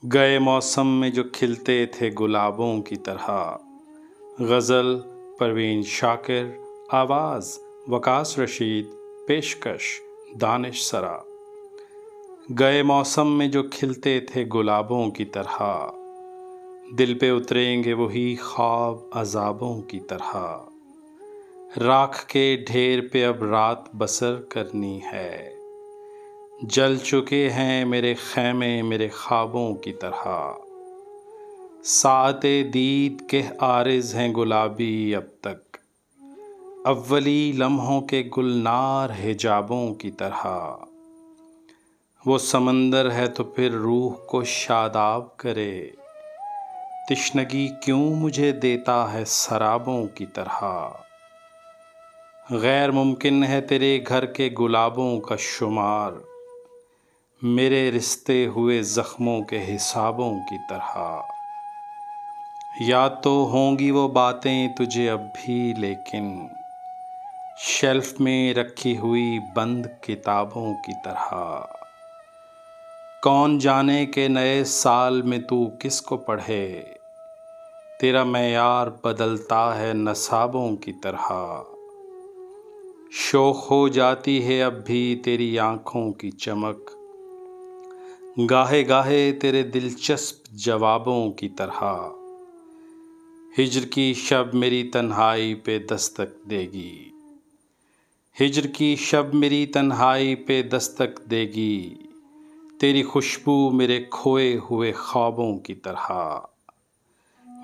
گئے موسم میں جو کھلتے تھے گلابوں کی طرح۔ غزل پروین شاکر، آواز وقاص رشید، پیشکش دانش سرا۔ گئے موسم میں جو کھلتے تھے گلابوں کی طرح، دل پہ اتریں گے وہی خواب عذابوں کی طرح۔ راکھ کے ڈھیر پہ اب رات بسر کرنی ہے، جل چکے ہیں میرے خیمے میرے خوابوں کی طرح۔ ساعت دید کے عارض ہیں گلابی اب تک، اولی لمحوں کے گلنار حجابوں کی طرح۔ وہ سمندر ہے تو پھر روح کو شاداب کرے، تشنگی کیوں مجھے دیتا ہے سرابوں کی طرح۔ غیر ممکن ہے تیرے گھر کے گلابوں کا شمار، میرے رشتے ہوئے زخموں کے حسابوں کی طرح۔ یاد تو ہوں گی وہ باتیں تجھے اب بھی، لیکن شیلف میں رکھی ہوئی بند کتابوں کی طرح۔ کون جانے کہ نئے سال میں تو کس کو پڑھے، تیرا معیار بدلتا ہے نصابوں کی طرح۔ شوخ ہو جاتی ہے اب بھی تیری آنکھوں کی چمک، گاہے گاہے تیرے دلچسپ جوابوں کی طرح۔ ہجر کی شب میری تنہائی پہ دستک دے گی، ہجر کی شب میری تنہائی پہ دستک دے گی، تیری خوشبو میرے کھوئے ہوئے خوابوں کی طرح۔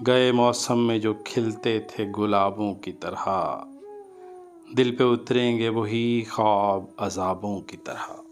گئے موسم میں جو کھلتے تھے گلابوں کی طرح، دل پہ اتریں گے وہی خواب عذابوں کی طرح۔